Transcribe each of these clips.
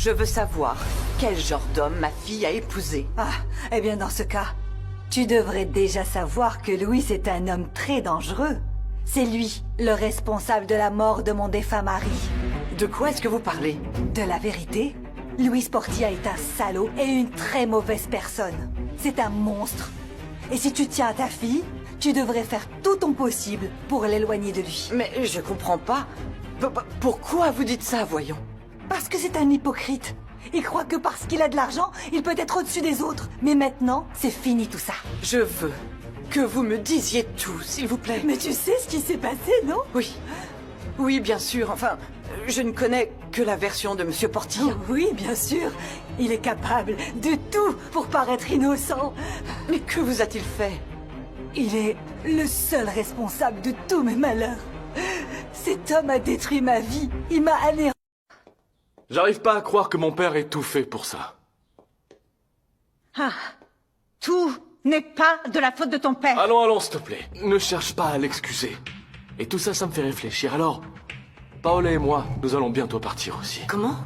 Je veux savoir quel genre d'homme ma fille a épousé. Ah, eh bien dans ce cas, tu devrais déjà savoir que Louis est un homme très dangereux. C'est lui, le responsable de la mort de mon défunt mari. De quoi est-ce que vous parlez? De la vérité, Louis Portilla est un salaud et une très mauvaise personne. C'est un monstre. Et si tu tiens à ta fille, tu devrais faire tout ton possible pour l'éloigner de lui. Mais je comprends pas. Pourquoi vous dites ça, voyons? Parce que c'est un hypocrite. Il croit que parce qu'il a de l'argent, il peut être au-dessus des autres. Mais maintenant, c'est fini tout ça. Je veux que vous me disiez tout, s'il vous plaît. Mais tu sais ce qui s'est passé, non? Oui. Oui, bien sûr. Enfin, je ne connais que la version de Monsieur Portilla. Oui, bien sûr. Il est capable de tout pour paraître innocent. Mais que vous a-t-il fait? Il est le seul responsable de tous mes malheurs. Cet homme a détruit ma vie. Il m'a anéanti. J'arrive pas à croire que mon père ait tout fait pour ça. Ah, tout n'est pas de la faute de ton père. Allons, s'il te plaît. Ne cherche pas à l'excuser. Et tout ça, ça me fait réfléchir. Alors, Paola et moi, nous allons bientôt partir aussi. Comment?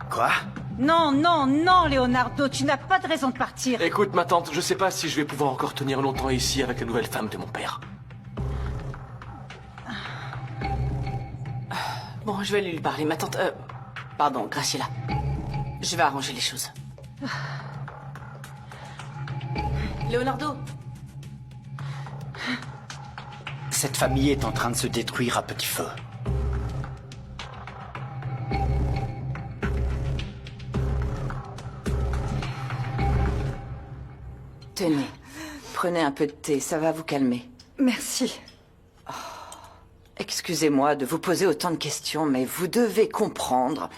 Quoi? Non, non, non, Leonardo, tu n'as pas de raison de partir. Écoute, ma tante, je sais pas si je vais pouvoir encore tenir longtemps ici avec la nouvelle femme de mon père. Bon, je vais lui parler. Ma tante... Pardon, Graciela. Je vais arranger les choses. Leonardo. Cette famille est en train de se détruire à petit feu. Tenez, prenez un peu de thé, ça va vous calmer. Merci. Excusez-moi de vous poser autant de questions, mais vous devez comprendre.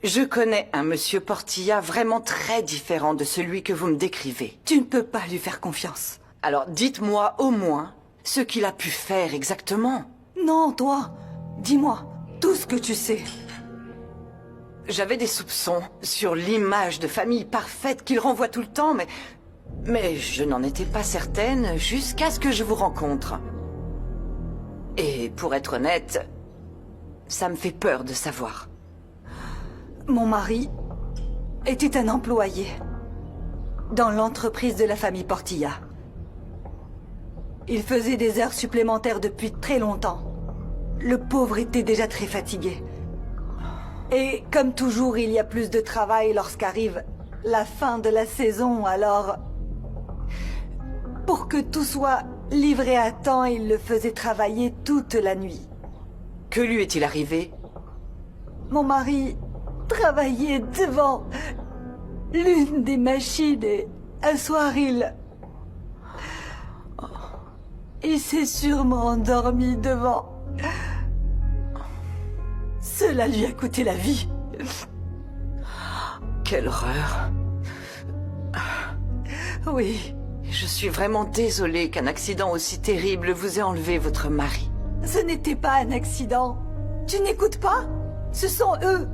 Je connais un monsieur Portilla vraiment très différent de celui que vous me décrivez. Tu ne peux pas lui faire confiance. Alors dites-moi au moins ce qu'il a pu faire exactement. Non, toi. Dis-moi tout ce que tu sais. J'avais des soupçons sur l'image de famille parfaite qu'il renvoie tout le temps, mais je n'en étais pas certaine jusqu'à ce que je vous rencontre. Et pour être honnête, ça me fait peur de savoir. Mon mari était un employé dans l'entreprise de la famille Portilla. Il faisait des heures supplémentaires depuis très longtemps. Le pauvre était déjà très fatigué. Et comme toujours, il y a plus de travail lorsqu'arrive la fin de la saison, alors... Pour que tout soit livré à temps, il le faisait travailler toute la nuit. Que lui est-il arrivé? Mon mari travaillait devant l'une des machines et un soir, il s'est sûrement endormi devant. Cela lui a coûté la vie. Quelle horreur. Oui. Je suis vraiment désolée qu'un accident aussi terrible vous ait enlevé votre mari. Ce n'était pas un accident. Tu n'écoutes pas? Ce sont eux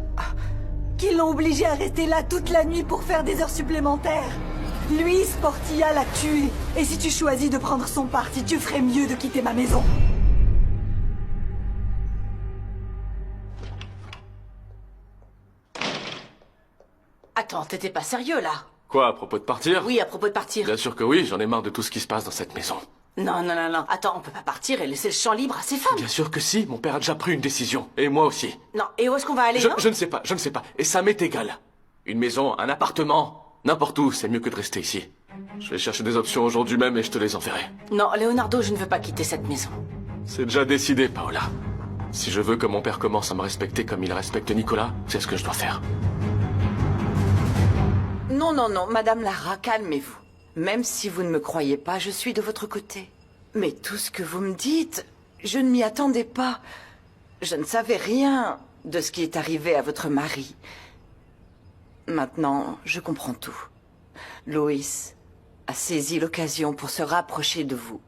qui l'ont obligé à rester là toute la nuit pour faire des heures supplémentaires. Luis Portilla l'a tué. Et si tu choisis de prendre son parti, tu ferais mieux de quitter ma maison. Attends, t'étais pas sérieux là? Quoi, à propos de partir? Oui, à propos de partir. Bien sûr que oui, j'en ai marre de tout ce qui se passe dans cette maison. Non, non, non, non. Attends, on peut pas partir et laisser le champ libre à ces femmes. Bien sûr que si, mon père a déjà pris une décision. Et moi aussi. Non, et où est-ce qu'on va aller, non? Je ne sais pas, je ne sais pas. Et ça m'est égal. Une maison, un appartement, n'importe où, c'est mieux que de rester ici. Je vais chercher des options aujourd'hui même et je te les enverrai. Non, Leonardo, je ne veux pas quitter cette maison. C'est déjà décidé, Paola. Si je veux que mon père commence à me respecter comme il respecte Nicolas, c'est ce que je dois faire. Non, non, non, Madame Lara, calmez-vous. Même si vous ne me croyez pas, je suis de votre côté. Mais tout ce que vous me dites, je ne m'y attendais pas. Je ne savais rien de ce qui est arrivé à votre mari. Maintenant, je comprends tout. Loïs a saisi l'occasion pour se rapprocher de vous.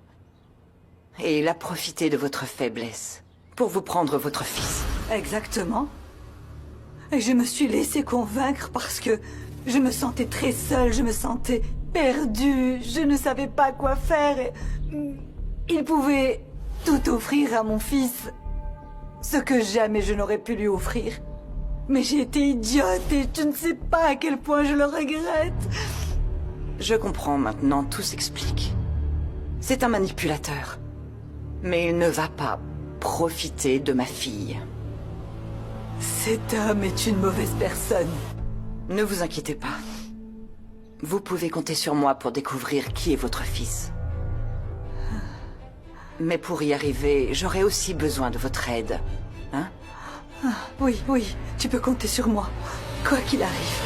Et il a profité de votre faiblesse pour vous prendre votre fils. Exactement. Et je me suis laissée convaincre parce que je me sentais très seule, je me sentais perdue, je ne savais pas quoi faire. Et... il pouvait tout offrir à mon fils, ce que jamais je n'aurais pu lui offrir. Mais j'ai été idiote et tu ne sais pas à quel point je le regrette. Je comprends maintenant, tout s'explique. C'est un manipulateur. Mais il ne va pas profiter de ma fille. Cet homme est une mauvaise personne. Ne vous inquiétez pas. Vous pouvez compter sur moi pour découvrir qui est votre fils. Mais pour y arriver, j'aurai aussi besoin de votre aide. Hein? Oui, oui, tu peux compter sur moi, quoi qu'il arrive.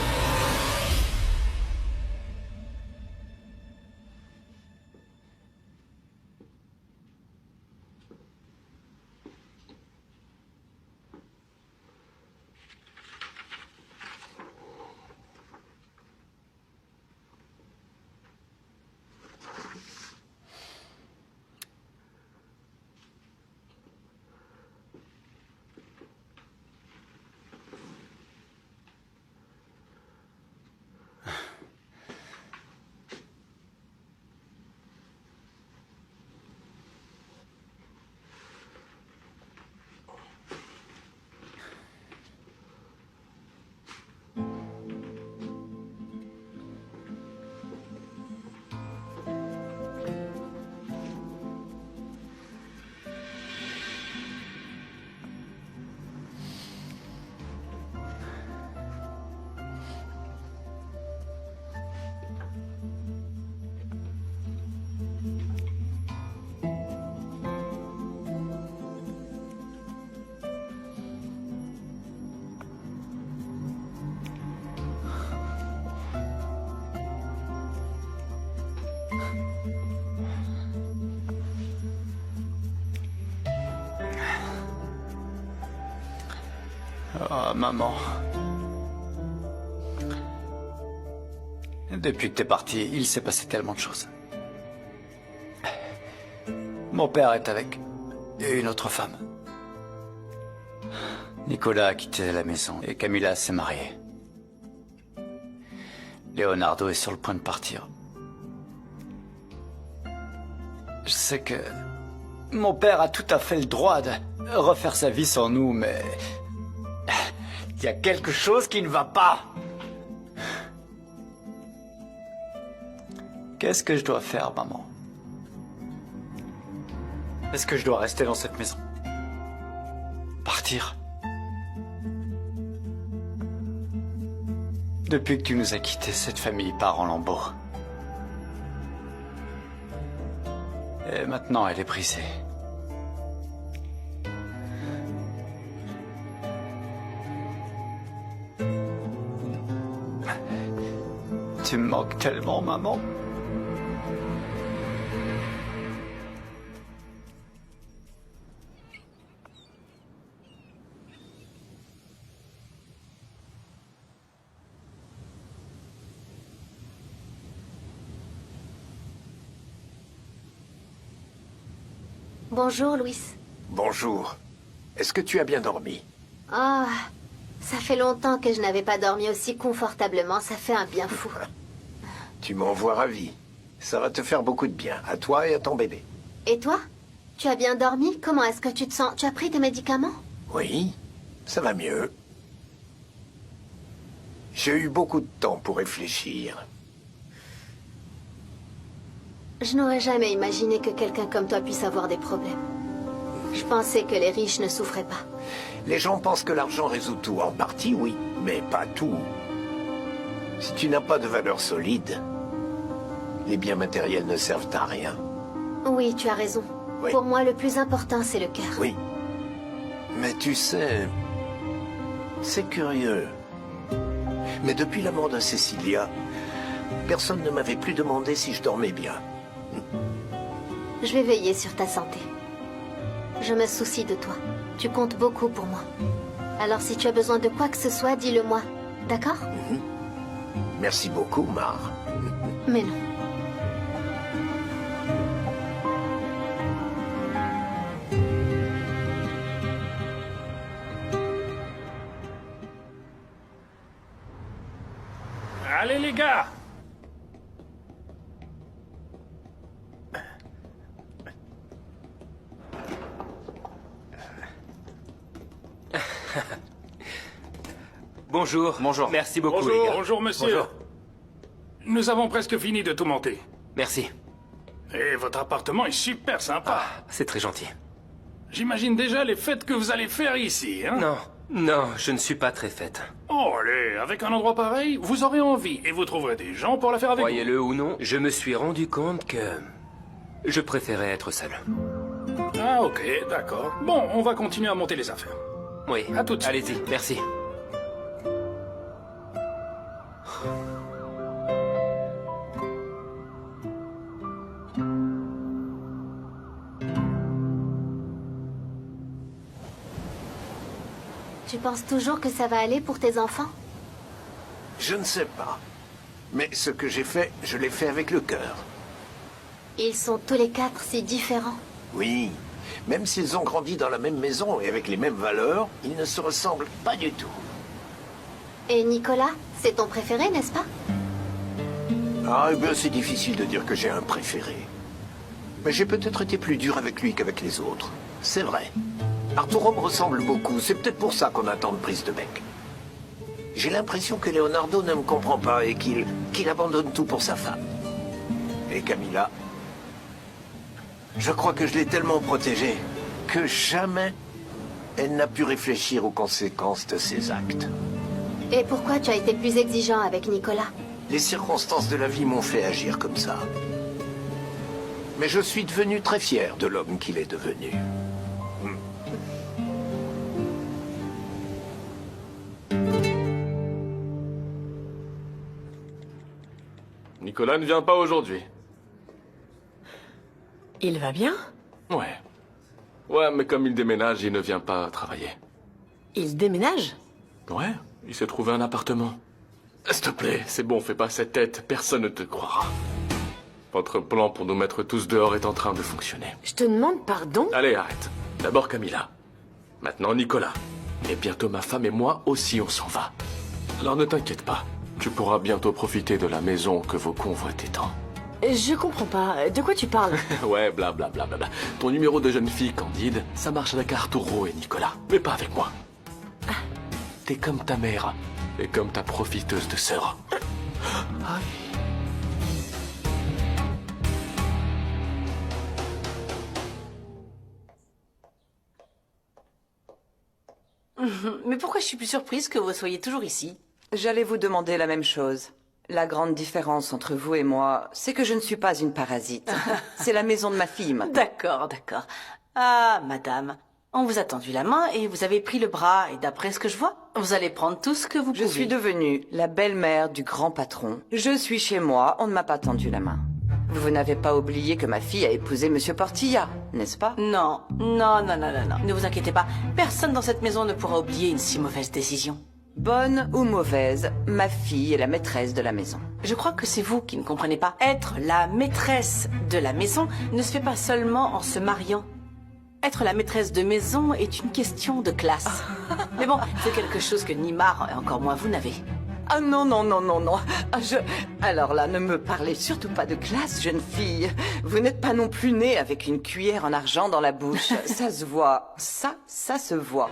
Oh, maman. Depuis que t'es parti, il s'est passé tellement de choses. Mon père est avec une autre femme. Nicolas a quitté la maison et Camilla s'est mariée. Leonardo est sur le point de partir. Je sais que mon père a tout à fait le droit de refaire sa vie sans nous, mais il y a quelque chose qui ne va pas. Qu'est-ce que je dois faire, maman? Est-ce que je dois rester dans cette maison? Partir? Depuis que tu nous as quittés, cette famille part en lambeaux. Et maintenant, elle est brisée. Tu me manques tellement, maman. Bonjour, Louis. Bonjour. Est-ce que tu as bien dormi? Ah, ça fait longtemps que je n'avais pas dormi aussi confortablement. Ça fait un bien fou. Tu m'envoies ravi. Ça va te faire beaucoup de bien, à toi et à ton bébé. Et toi? Tu as bien dormi? Comment est-ce que tu te sens? Tu as pris tes médicaments? Oui, ça va mieux. J'ai eu beaucoup de temps pour réfléchir. Je n'aurais jamais imaginé que quelqu'un comme toi puisse avoir des problèmes. Je pensais que les riches ne souffraient pas. Les gens pensent que l'argent résout tout. En partie, oui, mais pas tout. Si tu n'as pas de valeur solide, les biens matériels ne servent à rien. Oui, tu as raison. Oui. Pour moi, le plus important, c'est le cœur. Oui. Mais tu sais, c'est curieux. Mais depuis la mort de Cecilia, personne ne m'avait plus demandé si je dormais bien. Je vais veiller sur ta santé. Je me soucie de toi. Tu comptes beaucoup pour moi. Alors si tu as besoin de quoi que ce soit, dis-le moi. D'accord? Merci beaucoup, Mar. Mais non. Allez les gars! Bonjour. Bonjour. Merci beaucoup, les Bonjour, gars. bonjour monsieur. Bonjour. Nous avons presque fini de tout monter. Merci. Et votre appartement est super sympa. C'est très gentil. J'imagine déjà les fêtes que vous allez faire ici, hein? Non, je ne suis pas très faite. Oh, allez, avec un endroit pareil, vous aurez envie et vous trouverez des gens pour la faire avec vous. Croyez-le ou non, je me suis rendu compte que je préférais être seul. Ah, ok, d'accord. Bon, on va continuer à monter les affaires. Oui. À tout de suite. Allez-y, merci. Tu penses toujours que ça va aller pour tes enfants? Je ne sais pas. Mais ce que j'ai fait, je l'ai fait avec le cœur. Ils sont tous les 4 si différents. Oui. Même s'ils ont grandi dans la même maison et avec les mêmes valeurs, ils ne se ressemblent pas du tout. Et Nicolas, c'est ton préféré, n'est-ce pas? Ah, eh bien, c'est difficile de dire que j'ai un préféré. Mais j'ai peut-être été plus dur avec lui qu'avec les autres. C'est vrai. Arturo me ressemble beaucoup. C'est peut-être pour ça qu'on a tant de prises de bec. J'ai l'impression que Leonardo ne me comprend pas et qu'il abandonne tout pour sa femme. Et Camilla, je crois que je l'ai tellement protégée que jamais elle n'a pu réfléchir aux conséquences de ses actes. Et pourquoi tu as été plus exigeant avec Nicolas? Les circonstances de la vie m'ont fait agir comme ça. Mais je suis devenu très fier de l'homme qu'il est devenu. Nicolas ne vient pas aujourd'hui. Il va bien? Ouais. Ouais, mais comme il déménage, il ne vient pas travailler. Il déménage? Ouais, il s'est trouvé un appartement. S'il te plaît, c'est bon, fais pas cette tête, personne ne te croira. Votre plan pour nous mettre tous dehors est en train de fonctionner. Je te demande pardon? Allez, arrête. D'abord Camilla. Maintenant Nicolas. Et bientôt ma femme et moi aussi on s'en va. Alors ne t'inquiète pas. Tu pourras bientôt profiter de la maison que vos convoitaient tant. Je comprends pas. De quoi tu parles? Ouais, blablabla. Ton numéro de jeune fille, Candide, ça marche avec Arturo et Nicolas. Mais pas avec moi. T'es comme ta mère. Et comme ta profiteuse de sœur. Mais pourquoi je suis plus surprise que vous soyez toujours ici? J'allais vous demander la même chose. La grande différence entre vous et moi, c'est que je ne suis pas une parasite. C'est la maison de ma fille maintenant. D'accord. Ah, madame, on vous a tendu la main et vous avez pris le bras. Et d'après ce que je vois, vous allez prendre tout ce que vous Je pouvez. suis devenue la belle-mère du grand patron. Je suis chez moi, on ne m'a pas tendu la main. Vous n'avez pas oublié que ma fille a épousé Monsieur Portilla, n'est-ce pas? Non. Ne vous inquiétez pas. Personne dans cette maison ne pourra oublier une si mauvaise décision. Bonne ou mauvaise, ma fille est la maîtresse de la maison. Je crois que c'est vous qui ne comprenez pas. Être la maîtresse de la maison ne se fait pas seulement en se mariant. Être la maîtresse de maison est une question de classe. Mais bon, c'est quelque chose que ni Mar, et encore moins vous, n'avez. Ah non. Ah, Alors là, ne me parlez surtout pas de classe, jeune fille. Vous n'êtes pas non plus née avec une cuillère en argent dans la bouche. Ça se voit. Ça se voit.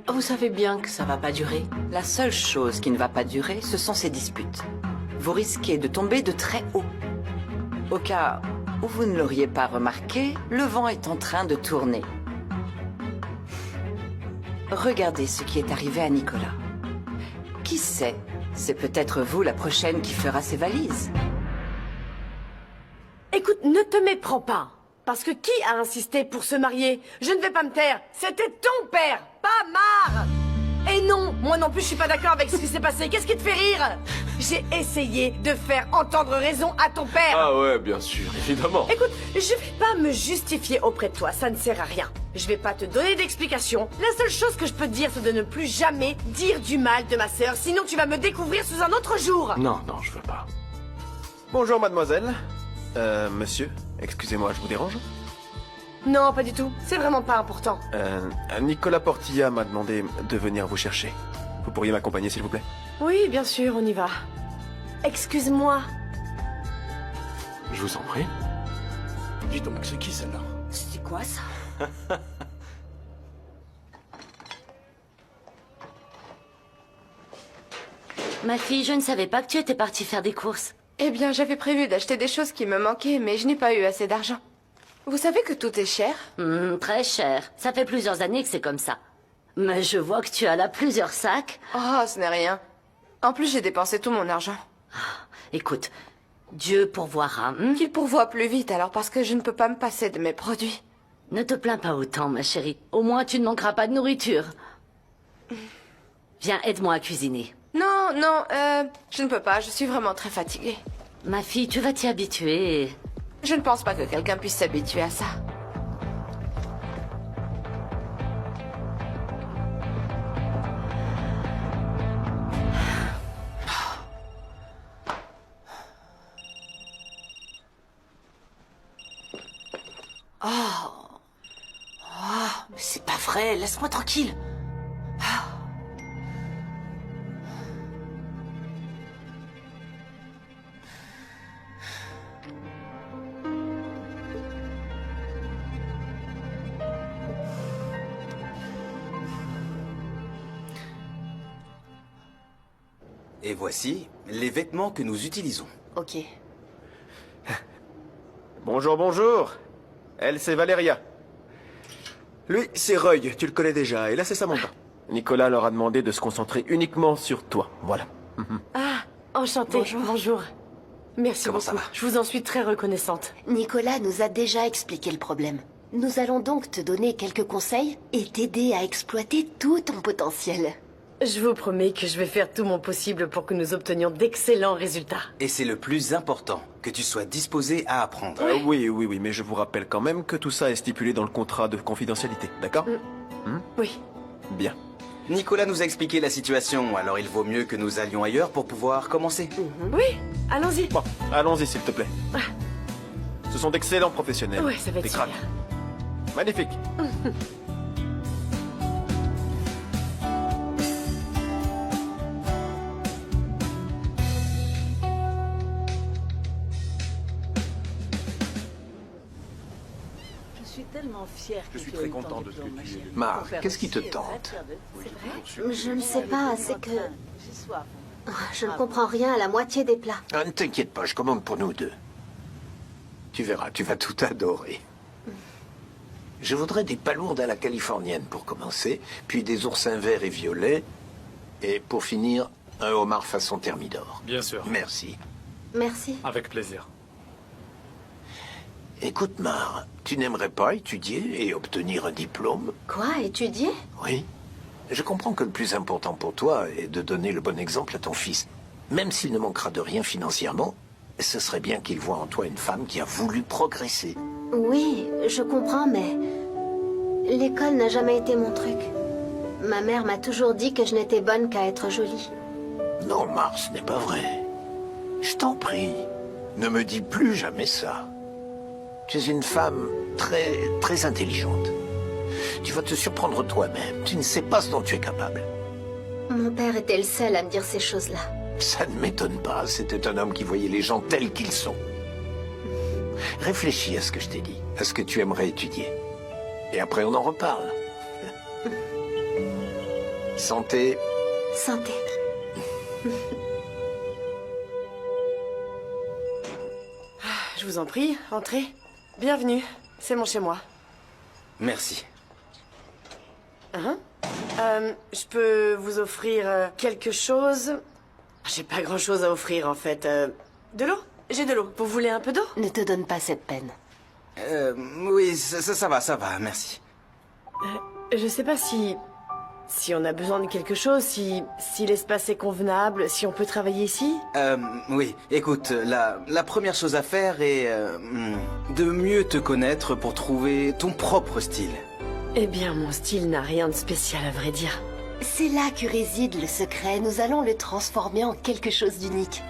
Vous savez bien que ça va pas durer. La seule chose qui ne va pas durer, ce sont ces disputes. Vous risquez de tomber de très haut. Au cas où vous ne l'auriez pas remarqué, le vent est en train de tourner. Regardez ce qui est arrivé à Nicolas. Qui sait, c'est peut-être vous la prochaine qui fera ses valises. Écoute, ne te méprends pas. Parce que qui a insisté pour se marier? Je ne vais pas me taire. C'était ton père, pas Mar. Et non, moi non plus je suis pas d'accord avec ce qui s'est passé. Qu'est-ce qui te fait rire? J'ai essayé de faire entendre raison à ton père. Ah ouais, bien sûr, évidemment. Écoute, je vais pas me justifier auprès de toi, ça ne sert à rien. Je vais pas te donner d'explication. La seule chose que je peux te dire, c'est de ne plus jamais dire du mal de ma sœur, sinon tu vas me découvrir sous un autre jour. Non, je veux pas. Bonjour mademoiselle. Monsieur, excusez-moi, je vous dérange? Non, pas du tout. C'est vraiment pas important. Nicolas Portilla m'a demandé de venir vous chercher. Vous pourriez m'accompagner s'il vous plaît? Oui, bien sûr, on y va. Excuse-moi. Je vous en prie. Dis donc, c'est qui celle-là? C'est quoi ça? Ma fille, je ne savais pas que tu étais partie faire des courses. Eh bien, j'avais prévu d'acheter des choses qui me manquaient, mais je n'ai pas eu assez d'argent. Vous savez que tout est cher? Très cher. Ça fait plusieurs années que c'est comme ça. Mais je vois que tu as là plusieurs sacs. Oh, ce n'est rien. En plus, j'ai dépensé tout mon argent. Écoute, Dieu pourvoira. Qu'il pourvoie plus vite, alors, parce que je ne peux pas me passer de mes produits. Ne te plains pas autant, ma chérie. Au moins, tu ne manqueras pas de nourriture. Viens, aide-moi à cuisiner. Non, je ne peux pas, je suis vraiment très fatiguée. Ma fille, tu vas t'y habituer. Je ne pense pas que quelqu'un puisse s'habituer à ça. Mais c'est pas vrai, laisse-moi tranquille. Et voici les vêtements que nous utilisons. Ok. Bonjour, bonjour. Elle, c'est Valéria. Lui, c'est Roy, tu le connais déjà. Et là, c'est Samantha. Nicolas leur a demandé de se concentrer uniquement sur toi. Voilà. Ah, enchantée. Bonjour. Merci Comment beaucoup. ça va? Je vous en suis très reconnaissante. Nicolas nous a déjà expliqué le problème. Nous allons donc te donner quelques conseils et t'aider à exploiter tout ton potentiel. Je vous promets que je vais faire tout mon possible pour que nous obtenions d'excellents résultats. Et c'est le plus important, que tu sois disposé à apprendre. Oui, mais je vous rappelle quand même que tout ça est stipulé dans le contrat de confidentialité, d'accord? Oui. Bien. Nicolas nous a expliqué la situation, alors il vaut mieux que nous allions ailleurs pour pouvoir commencer. Oui, allons-y. Bon, allons-y, s'il te plaît. Ce sont d'excellents professionnels. Ouais, ça va être Des super. cracks. Magnifique. Je suis tellement fière que Je suis tu très aies eu content ton de ce que diplôme, ma tu chérie. es. Marc, Pour faire qu'est-ce qui te aussi, tente? C'est vrai? Je ne sais pas, c'est que... J'ai soif. Je ne comprends rien à la moitié des plats. Ah, ne t'inquiète pas, je commande pour nous deux. Tu verras, tu vas tout adorer. Je voudrais des palourdes à la californienne pour commencer, puis des oursins verts et violets, et pour finir, un homard façon thermidor. Bien sûr. Merci. Merci. Avec plaisir. Écoute, Mar, tu n'aimerais pas étudier et obtenir un diplôme? Quoi, étudier? Oui. Je comprends que le plus important pour toi est de donner le bon exemple à ton fils. Même s'il ne manquera de rien financièrement, ce serait bien qu'il voie en toi une femme qui a voulu progresser. Oui, je comprends, mais... l'école n'a jamais été mon truc. Ma mère m'a toujours dit que je n'étais bonne qu'à être jolie. Non, Mar, ce n'est pas vrai. Je t'en prie, ne me dis plus jamais ça. Tu es une femme très intelligente. Tu vas te surprendre toi-même. Tu ne sais pas ce dont tu es capable. Mon père était le seul à me dire ces choses-là. Ça ne m'étonne pas. C'était un homme qui voyait les gens tels qu'ils sont. Réfléchis à ce que je t'ai dit, à ce que tu aimerais étudier. Et après, on en reparle. Santé. Santé. Je vous en prie, entrez. Bienvenue. C'est mon chez-moi. Merci. Je peux vous offrir quelque chose? J'ai pas grand-chose à offrir, en fait. De l'eau? J'ai de l'eau. Vous voulez un peu d'eau? Ne te donne pas cette peine. Oui, ça va, merci. Je sais pas si on a besoin de quelque chose, si l'espace est convenable, si on peut travailler ici. Oui, écoute, la première chose à faire est de mieux te connaître pour trouver ton propre style. Eh bien, mon style n'a rien de spécial, à vrai dire. C'est là que réside le secret. Nous allons le transformer en quelque chose d'unique.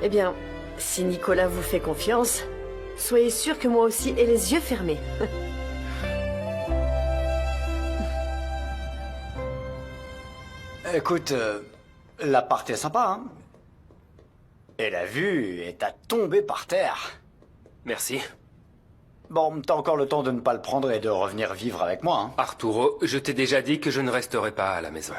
Eh bien, si Nicolas vous fait confiance, soyez sûr que moi aussi ai les yeux fermés. Écoute, l'appart est sympa, hein? Et la vue est à tomber par terre. Merci. Bon, t'as encore le temps de ne pas le prendre et de revenir vivre avec moi, hein? Arturo, je t'ai déjà dit que je ne resterai pas à la maison.